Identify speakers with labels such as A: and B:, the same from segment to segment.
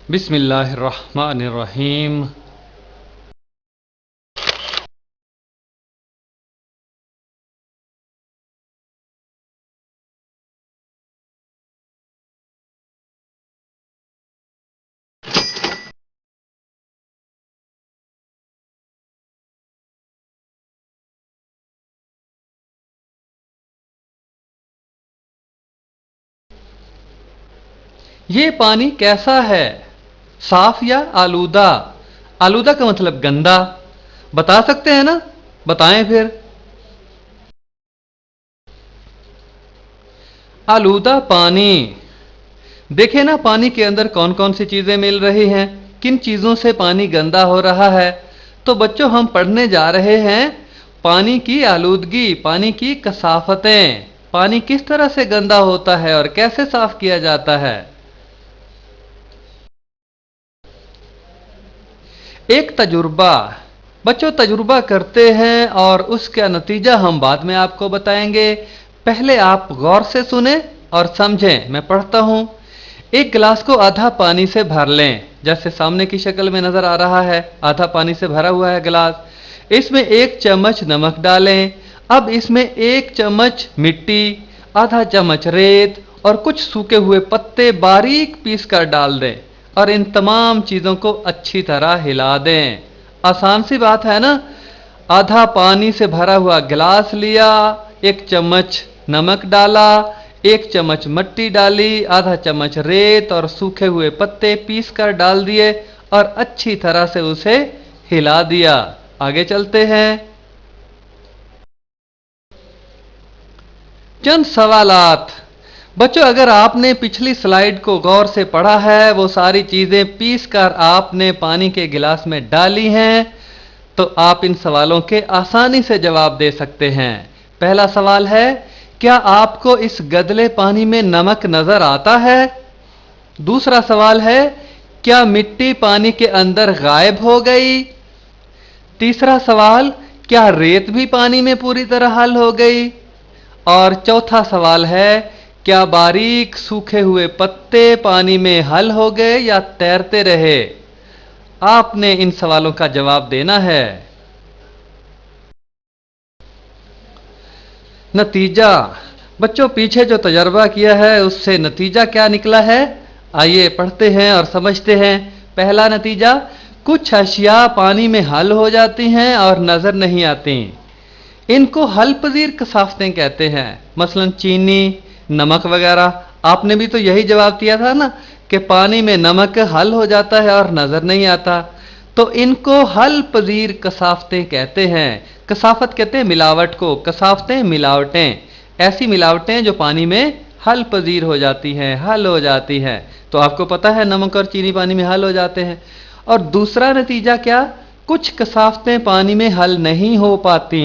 A: بسم اللہ الرحمن الرحیم۔ یہ پانی کیسا ہے؟ صاف یا آلودہ؟ آلودہ کا مطلب گندا، بتا سکتے ہیں نا؟ بتائیں پھر۔ آلودہ پانی، دیکھیں نا پانی کے اندر کون کون سی چیزیں مل رہی ہیں، کن چیزوں سے پانی گندا ہو رہا ہے۔ تو بچوں ہم پڑھنے جا رہے ہیں پانی کی آلودگی، پانی کی کثافتیں، پانی کس طرح سے گندا ہوتا ہے اور کیسے صاف کیا جاتا ہے۔ ایک تجربہ، بچوں تجربہ کرتے ہیں اور اس کا نتیجہ ہم بعد میں آپ کو بتائیں گے۔ پہلے آپ غور سے سنیں اور سمجھیں۔ میں پڑھتا ہوں۔ ایک گلاس کو آدھا پانی سے بھر لیں، جیسے سامنے کی شکل میں نظر آ رہا ہے، آدھا پانی سے بھرا ہوا ہے گلاس۔ اس میں 1 چمچ نمک ڈالیں۔ اب اس میں 1 چمچ مٹی، آدھا چمچ ریت اور کچھ سوکھے ہوئے پتے باریک پیس کر ڈال دیں اور ان تمام چیزوں کو اچھی طرح ہلا دیں۔ آسان سی بات ہے نا؟ آدھا پانی سے بھرا ہوا گلاس لیا، 1 چمچ نمک ڈالا، 1 چمچ مٹی ڈالی، آدھا چمچ ریت اور سوکھے ہوئے پتے پیس کر ڈال دیے اور اچھی طرح سے اسے ہلا دیا۔ آگے چلتے ہیں۔ چند سوالات۔ بچوں اگر آپ نے پچھلی سلائیڈ کو غور سے پڑھا ہے، وہ ساری چیزیں پیس کر آپ نے پانی کے گلاس میں ڈالی ہیں، تو آپ ان سوالوں کے آسانی سے جواب دے سکتے ہیں۔ پہلا سوال ہے، کیا آپ کو اس گدلے پانی میں نمک نظر آتا ہے؟ دوسرا سوال ہے، کیا مٹی پانی کے اندر غائب ہو گئی؟ تیسرا سوال، کیا ریت بھی پانی میں پوری طرح حل ہو گئی؟ اور چوتھا سوال ہے، کیا باریک سوکھے ہوئے پتے پانی میں حل ہو گئے یا تیرتے رہے؟ آپ نے ان سوالوں کا جواب دینا ہے۔ نتیجہ، بچوں پیچھے جو تجربہ کیا ہے اس سے نتیجہ کیا نکلا ہے؟ آئیے پڑھتے ہیں اور سمجھتے ہیں۔ پہلا نتیجہ، کچھ اشیاء پانی میں حل ہو جاتی ہیں اور نظر نہیں آتی، ان کو حل پذیر کثافتیں کہتے ہیں۔ مثلا چینی، نمک وغیرہ۔ آپ نے بھی تو یہی جواب دیا تھا نا کہ پانی میں نمک حل ہو جاتا ہے اور نظر نہیں آتا، تو ان کو حل پذیر کثافتیں کہتے ہیں۔ کثافت کہتے ہیں ملاوٹ کو، کثافتیں ملاوٹیں، ایسی ملاوٹیں جو پانی میں حل پذیر ہو جاتی ہیں، حل ہو جاتی ہیں۔ تو آپ کو پتا ہے نمک اور چینی پانی میں حل ہو جاتے ہیں۔ اور دوسرا نتیجہ کیا؟ کچھ کثافتیں پانی میں حل نہیں ہو پاتی،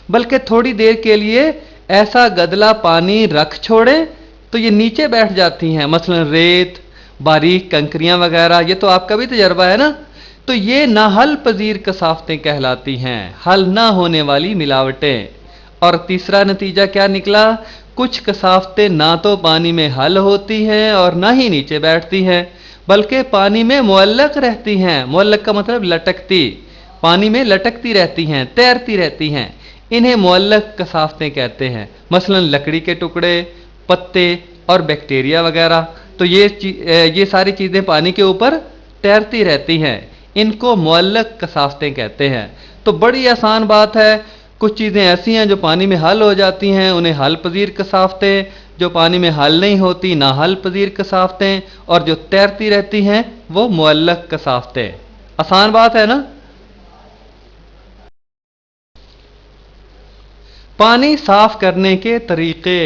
A: بلکہ تھوڑی دیر کے لیے ایسا گدلا پانی رکھ چھوڑیں تو یہ نیچے بیٹھ جاتی ہیں، مثلا ریت، باریک کنکریاں وغیرہ۔ یہ تو آپ کا بھی تجربہ ہے نا؟ تو یہ ناحل پذیر کثافتیں کہلاتی ہیں، حل نہ ہونے والی ملاوٹیں۔ اور تیسرا نتیجہ کیا نکلا؟ کچھ کثافتیں نہ تو پانی میں حل ہوتی ہیں اور نہ ہی نیچے بیٹھتی ہیں، بلکہ پانی میں معلق رہتی ہیں۔ معلق کا مطلب لٹکتی، پانی میں لٹکتی رہتی ہیں، تیرتی رہتی ہیں۔ انہیں معلق کثافتیں کہتے ہیں۔ مثلا لکڑی کے ٹکڑے، پتے اور بیکٹیریا وغیرہ۔ تو یہ ساری چیزیں پانی کے اوپر تیرتی رہتی ہیں، ان کو معلق کثافتیں کہتے ہیں۔ تو بڑی آسان بات ہے، کچھ چیزیں ایسی ہیں جو پانی میں حل ہو جاتی ہیں، انہیں حل پذیر کثافتیں، جو پانی میں حل نہیں ہوتی نہ حل پذیر کثافتیں، اور جو تیرتی رہتی ہیں وہ معلق کثافتیں۔ آسان بات ہے نا؟ پانی صاف کرنے کے طریقے۔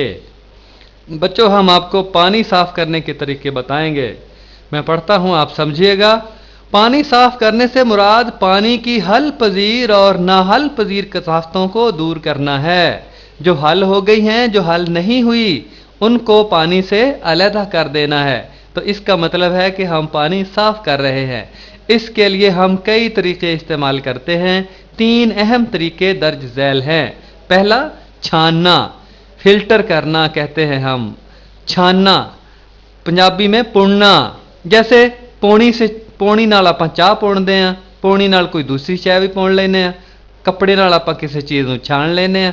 A: بچوں ہم آپ کو پانی صاف کرنے کے طریقے بتائیں گے۔ میں پڑھتا ہوں، آپ سمجھیے گا۔ پانی صاف کرنے سے مراد پانی کی حل پذیر اور نا حل پذیر کثافتوں کو دور کرنا ہے۔ جو حل ہو گئی ہیں، جو حل نہیں ہوئی، ان کو پانی سے علیحدہ کر دینا ہے۔ تو اس کا مطلب ہے کہ ہم پانی صاف کر رہے ہیں۔ اس کے لیے ہم کئی طریقے استعمال کرتے ہیں۔ 3 اہم طریقے درج ذیل ہیں۔ پہلا، چھاننا، فلٹر کرنا کہتے ہیں ہم۔ چھاننا، پنجابی میں پڑنا، جیسے ਪੌਣੀ ਨਾਲ ਆਪਾਂ ਚਾਹ ਪਾਉਂਦੇ ਆ, ਪੌਣੀ ਨਾਲ ਕੋਈ ਦੂਸਰੀ ਚਾਹ ਵੀ ਪਾਉਣ ਲੈਨੇ ਆ, ਕੱਪੜੇ ਨਾਲ ਆਪਾਂ ਕਿਸੇ ਚੀਜ਼ ਨੂੰ ਛਾਣ ਲੈਨੇ ਆ,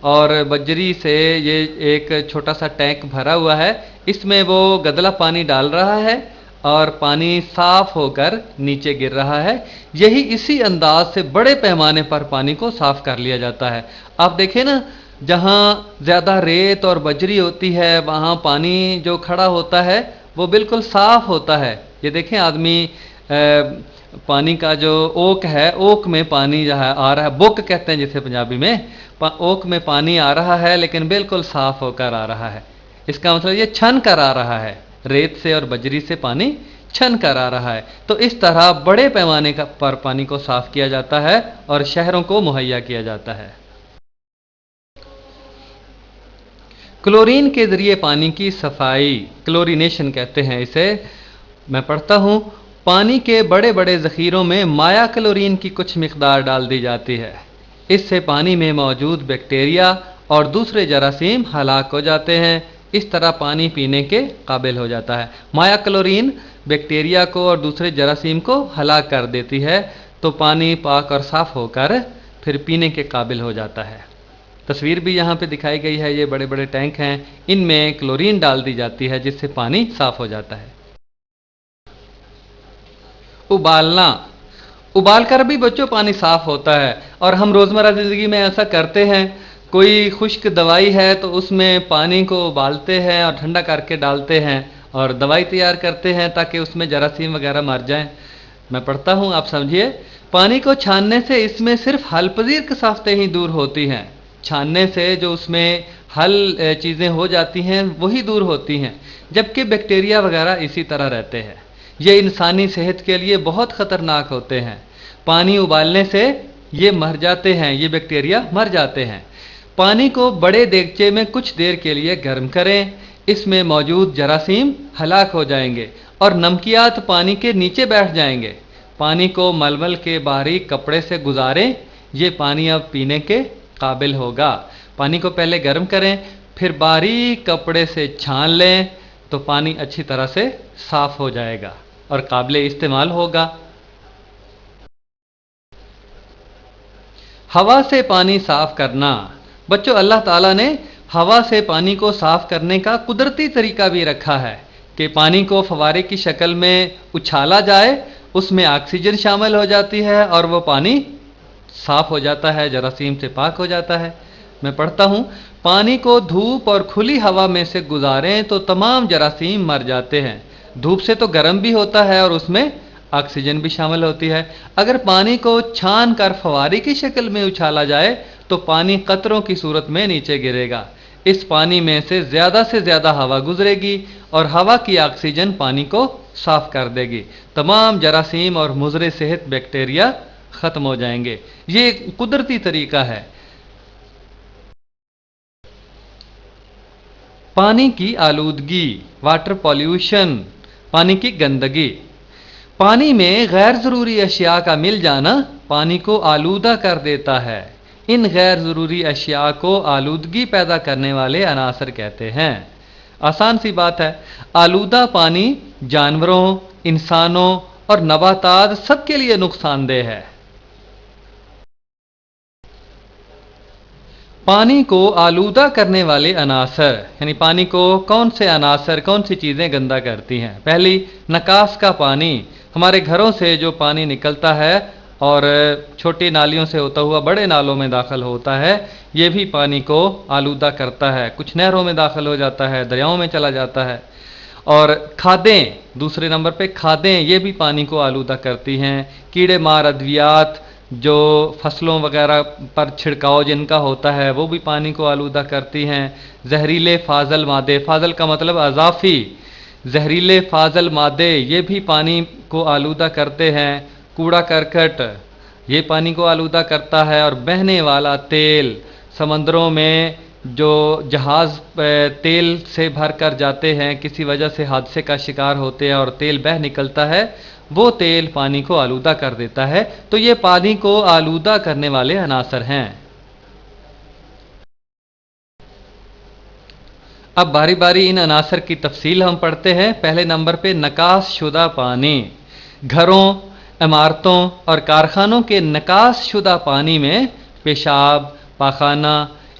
A: اور بجری سے یہ ایک چھوٹا سا ٹینک بھرا ہوا ہے، اس میں وہ گدلا پانی ڈال رہا ہے اور پانی صاف ہو کر نیچے گر رہا ہے۔ یہی اسی انداز سے بڑے پیمانے پر پانی کو صاف کر لیا جاتا ہے۔ آپ دیکھیں نا، جہاں زیادہ ریت اور بجری ہوتی ہے وہاں پانی جو کھڑا ہوتا ہے وہ بالکل صاف ہوتا ہے۔ یہ دیکھیں آدمی پانی کا جو اوک ہے، اوک میں پانی جو ہے آ رہا ہے، بک کہتے ہیں جسے پنجابی میں، اوک میں پانی آ رہا ہے لیکن بالکل صاف ہو کر آ رہا ہے۔ اس کا مطلب یہ چھن کر آ رہا ہے، ریت سے اور بجری سے پانی چھن کر آ رہا ہے۔ تو اس طرح بڑے پیمانے پر پانی کو صاف کیا جاتا ہے اور شہروں کو مہیا کیا جاتا ہے۔ کلورین کے ذریعے پانی کی صفائی، کلورینیشن کہتے ہیں اسے، میں پڑھتا ہوں، پانی کے بڑے بڑے ذخیروں میں مائع کلورین کی کچھ مقدار ڈال دی جاتی ہے۔ اس سے پانی میں موجود بیکٹیریا اور دوسرے جراثیم ہلاک ہو جاتے ہیں۔ اس طرح پانی پینے کے قابل ہو جاتا ہے۔ مائع کلورین بیکٹیریا کو اور دوسرے جراثیم کو ہلاک کر دیتی ہے، تو پانی پاک اور صاف ہو کر پھر پینے کے قابل ہو جاتا ہے۔ تصویر بھی یہاں پہ دکھائی گئی ہے، یہ بڑے بڑے ٹینک ہیں، ان میں کلورین ڈال دی جاتی ہے جس سے پانی صاف ہو جاتا ہے۔ ابالنا، ابال کر بھی بچوں پانی صاف ہوتا ہے، اور ہم روزمرہ زندگی میں ایسا کرتے ہیں۔ کوئی خشک دوائی ہے تو اس میں پانی کو ابالتے ہیں اور ٹھنڈا کر کے ڈالتے ہیں اور دوائی تیار کرتے ہیں تاکہ اس میں جراثیم وغیرہ مر جائیں۔ میں پڑھتا ہوں، آپ سمجھیے، پانی کو چھاننے سے اس میں صرف حل پذیر کثافتیں ہی دور ہوتی ہیں۔ چھاننے سے جو اس میں حل چیزیں ہو جاتی ہیں وہی دور ہوتی ہیں، جبکہ بیکٹیریا وغیرہ اسی طرح رہتے ہیں۔ یہ انسانی صحت کے لیے بہت خطرناک ہوتے ہیں۔ پانی ابالنے سے یہ مر جاتے ہیں، یہ بیکٹیریا مر جاتے ہیں۔ پانی کو بڑے دیگچے میں کچھ دیر کے لیے گرم کریں، اس میں موجود جراثیم ہلاک ہو جائیں گے اور نمکیات پانی کے نیچے بیٹھ جائیں گے۔ پانی کو ململ کے باریک کپڑے سے گزاریں، یہ پانی اب پینے کے قابل ہوگا۔ پانی کو پہلے گرم کریں، پھر باریک کپڑے سے چھان لیں تو پانی اچھی طرح سے صاف ہو جائے گا اور قابل استعمال ہوگا۔ ہوا سے پانی صاف کرنا، بچوں اللہ تعالیٰ نے ہوا سے پانی کو صاف کرنے کا قدرتی طریقہ بھی رکھا ہے کہ پانی کو فوارے کی شکل میں اچھالا جائے، اس میں آکسیجن شامل ہو جاتی ہے اور وہ پانی صاف ہو جاتا ہے، جراثیم سے پاک ہو جاتا ہے۔ میں پڑھتا ہوں، پانی کو دھوپ اور کھلی ہوا میں سے گزاریں تو تمام جراثیم مر جاتے ہیں۔ دھوپ سے تو گرم بھی ہوتا ہے اور اس میں آکسیجن بھی شامل ہوتی ہے۔ اگر پانی کو چھان کر فوارے کی شکل میں اچھالا جائے تو پانی قطروں کی صورت میں نیچے گرے گا۔ اس پانی میں سے زیادہ ہوا گزرے گی اور ہوا کی آکسیجن پانی کو صاف کر دے گی۔ تمام جراثیم اور مضر صحت بیکٹیریا ختم ہو جائیں گے۔ یہ ایک قدرتی طریقہ ہے۔ پانی کی آلودگی، واٹر پولیوشن، پانی کی گندگی۔ پانی میں غیر ضروری اشیاء کا مل جانا پانی کو آلودہ کر دیتا ہے۔ ان غیر ضروری اشیاء کو آلودگی پیدا کرنے والے عناصر کہتے ہیں۔ آسان سی بات ہے، آلودہ پانی جانوروں، انسانوں اور نباتات سب کے لیے نقصان دہ ہے۔ پانی کو آلودہ کرنے والے عناصر، یعنی پانی کو کون سے عناصر، کون سی چیزیں گندا کرتی ہیں؟ پہلی، نکاس کا پانی، ہمارے گھروں سے جو پانی نکلتا ہے اور چھوٹی نالیوں سے ہوتا ہوا بڑے نالوں میں داخل ہوتا ہے، یہ بھی پانی کو آلودہ کرتا ہے۔ کچھ نہروں میں داخل ہو جاتا ہے، دریاؤں میں چلا جاتا ہے۔ اور کھادیں، دوسرے نمبر پہ کھادیں، یہ بھی پانی کو آلودہ کرتی ہیں۔ کیڑے مار ادویات جو فصلوں وغیرہ پر چھڑکاؤ جن کا ہوتا ہے وہ بھی پانی کو آلودہ کرتی ہیں۔ زہریلے فاضل مادے، فاضل کا مطلب اضافی، زہریلے فاضل مادے یہ بھی پانی کو آلودہ کرتے ہیں۔ کوڑا کرکٹ یہ پانی کو آلودہ کرتا ہے، اور بہنے والا تیل، سمندروں میں جو جہاز تیل سے بھر کر جاتے ہیں، کسی وجہ سے حادثے کا شکار ہوتے ہیں اور تیل بہہ نکلتا ہے، وہ تیل پانی کو آلودہ کر دیتا ہے۔ تو یہ پانی کو آلودہ کرنے والے عناصر ہیں۔ اب باری باری ان عناصر کی تفصیل ہم پڑھتے ہیں۔ پہلے نمبر پہ نکاس شدہ پانی، گھروں، عمارتوں اور کارخانوں کے نکاس شدہ پانی میں پیشاب، پاخانہ،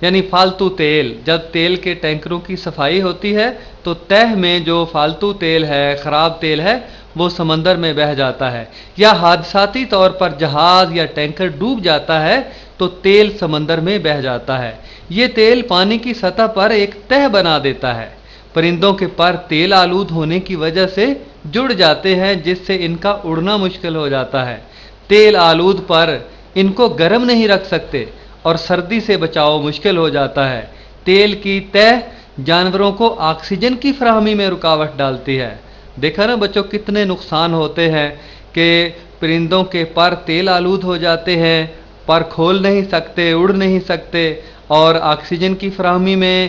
A: یعنی فالتو تیل، جب تیل کے ٹینکروں کی صفائی ہوتی ہے تو تہ میں جو فالتو تیل ہے، خراب تیل ہے، وہ سمندر میں بہہ جاتا ہے، یا حادثاتی طور پر جہاز یا ٹینکر ڈوب جاتا ہے تو تیل سمندر میں بہہ جاتا ہے۔ یہ تیل پانی کی سطح پر ایک تہ بنا دیتا ہے۔ پرندوں کے پر تیل آلود ہونے کی وجہ سے جڑ جاتے ہیں، جس سے ان کا اڑنا مشکل ہو جاتا ہے۔ تیل آلود پر ان کو گرم نہیں رکھ سکتے اور سردی سے بچاؤ مشکل ہو جاتا ہے۔ تیل کی تہ جانوروں کو آکسیجن کی فراہمی میں رکاوٹ ڈالتی ہے۔ دیکھا نا بچوں کتنے نقصان ہوتے ہیں کہ پرندوں کے پر تیل آلود ہو جاتے ہیں، پر کھول نہیں سکتے، اڑ نہیں سکتے، اور آکسیجن کی فراہمی میں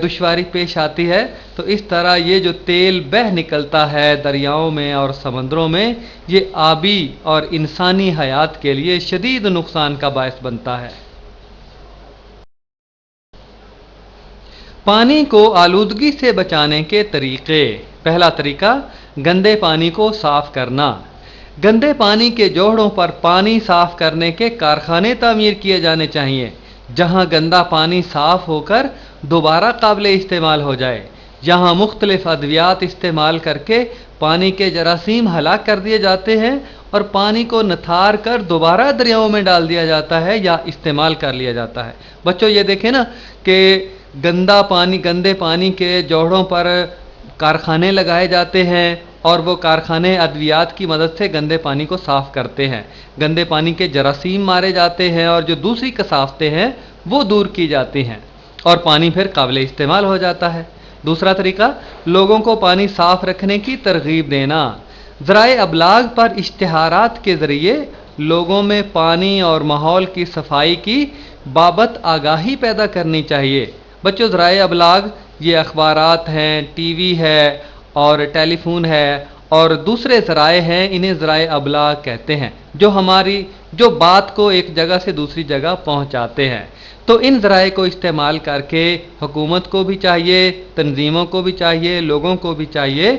A: دشواری پیش آتی ہے۔ تو اس طرح یہ جو تیل بہہ نکلتا ہے دریاؤں میں اور سمندروں میں، یہ آبی اور انسانی حیات کے لیے شدید نقصان کا باعث بنتا ہے۔ پانی کو آلودگی سے بچانے کے طریقے۔ پہلا طریقہ، گندے پانی کو صاف کرنا۔ گندے پانی کے جوہڑوں پر پانی صاف کرنے کے کارخانے تعمیر کیے جانے چاہیے، جہاں گندا پانی صاف ہو کر دوبارہ قابل استعمال ہو جائے۔ یہاں مختلف ادویات استعمال کر کے پانی کے جراثیم ہلاک کر دیے جاتے ہیں اور پانی کو نتھار کر دوبارہ دریاؤں میں ڈال دیا جاتا ہے یا استعمال کر لیا جاتا ہے۔ بچوں یہ دیکھیں نا کہ گندے پانی کے جوہڑوں پر کارخانے لگائے جاتے ہیں اور وہ کارخانے ادویات کی مدد سے گندے پانی کو صاف کرتے ہیں۔ گندے پانی کے جراثیم مارے جاتے ہیں اور جو دوسری کثافتیں ہیں وہ دور کی جاتی ہیں اور پانی پھر قابل استعمال ہو جاتا ہے۔ دوسرا طریقہ، لوگوں کو پانی صاف رکھنے کی ترغیب دینا۔ ذرائع ابلاغ پر اشتہارات کے ذریعے لوگوں میں پانی اور ماحول کی صفائی کی بابت آگاہی پیدا کرنی چاہیے۔ بچوں ذرائع ابلاغ یہ اخبارات ہیں، ٹی وی ہے اور ٹیلی فون ہے اور دوسرے ذرائع ہیں، انہیں ذرائع ابلاغ کہتے ہیں، جو بات کو ایک جگہ سے دوسری جگہ پہنچاتے ہیں۔ تو ان ذرائع کو استعمال کر کے حکومت کو بھی چاہیے، تنظیموں کو بھی چاہیے، لوگوں کو بھی چاہیے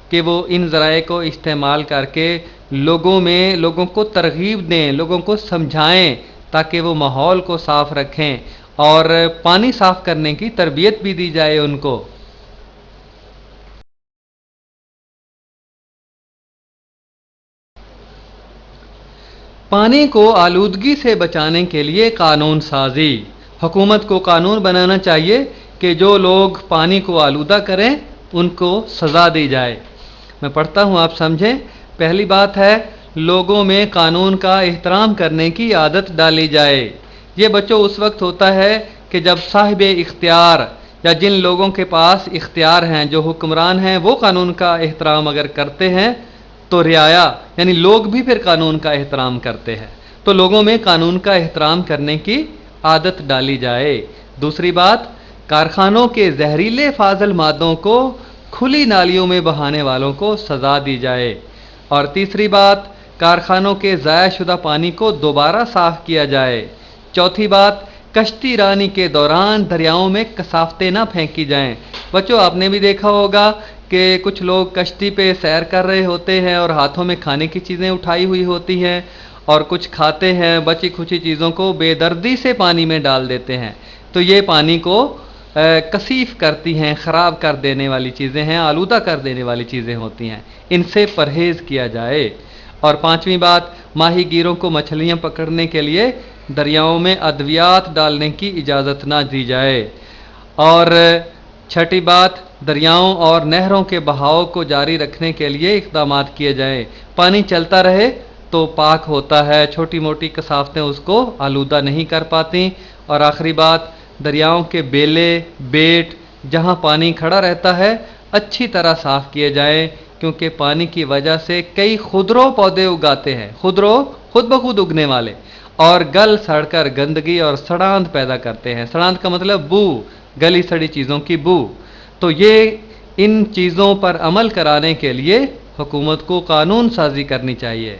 A: کہ وہ ان ذرائع کو استعمال کر کے لوگوں کو ترغیب دیں، لوگوں کو سمجھائیں تاکہ وہ ماحول کو صاف رکھیں اور پانی صاف کرنے کی تربیت بھی دی جائے ان کو۔ پانی کو آلودگی سے بچانے کے لیے قانون سازی۔ حکومت کو قانون بنانا چاہیے کہ جو لوگ پانی کو آلودہ کریں ان کو سزا دی جائے۔ میں پڑھتا ہوں، آپ سمجھیں۔ پہلی بات ہے، لوگوں میں قانون کا احترام کرنے کی عادت ڈالی جائے۔ یہ بچوں اس وقت ہوتا ہے کہ جب صاحب اختیار یا جن لوگوں کے پاس اختیار ہیں، جو حکمران ہیں، وہ قانون کا احترام اگر کرتے ہیں تو رعایا یعنی لوگ بھی پھر قانون کا احترام کرتے ہیں۔ تو لوگوں میں قانون کا احترام کرنے کی عادت ڈالی جائے۔ دوسری بات، کارخانوں کے زہریلے فاضل مادوں کو کھلی نالیوں میں بہانے والوں کو سزا دی جائے۔ اور تیسری بات، کارخانوں کے ضائع شدہ پانی کو دوبارہ صاف کیا جائے۔ چوتھی بات، کشتی رانی کے دوران دریاؤں میں کثافتیں نہ پھینکی جائیں۔ بچوں آپ نے بھی دیکھا ہوگا کہ کچھ لوگ کشتی پہ سیر کر رہے ہوتے ہیں اور ہاتھوں میں کھانے کی چیزیں اٹھائی ہوئی ہوتی ہیں اور کچھ کھاتے ہیں، بچی کھچی چیزوں کو بے دردی سے پانی میں ڈال دیتے ہیں۔ تو یہ پانی کو کثیف کرتی ہیں، خراب کر دینے والی چیزیں ہیں، آلودہ کر دینے والی چیزیں ہوتی ہیں، ان سے پرہیز کیا جائے۔ اور پانچویں بات، ماہی گیروں کو مچھلیاں پکڑنے کے لیے دریاؤں میں ادویات ڈالنے کی اجازت نہ دی جائے۔ اور چھٹی بات، دریاؤں اور نہروں کے بہاؤ کو جاری رکھنے کے لیے اقدامات کیے جائیں۔ پانی چلتا رہے تو پاک ہوتا ہے، چھوٹی موٹی کثافتیں اس کو آلودہ نہیں کر پاتی۔ اور آخری بات، دریاؤں کے بیلے، بیٹ جہاں پانی کھڑا رہتا ہے اچھی طرح صاف کیے جائیں، کیونکہ پانی کی وجہ سے کئی خودرو پودے اگاتے ہیں، خودرو خود بخود اگنے والے، اور گل سڑ کر گندگی اور سڑاند پیدا کرتے ہیں۔ سڑاند کا مطلب بو، گلی سڑی چیزوں کی بو۔ تو یہ ان چیزوں پر عمل کرانے کے لیے حکومت کو قانون سازی کرنی چاہیے۔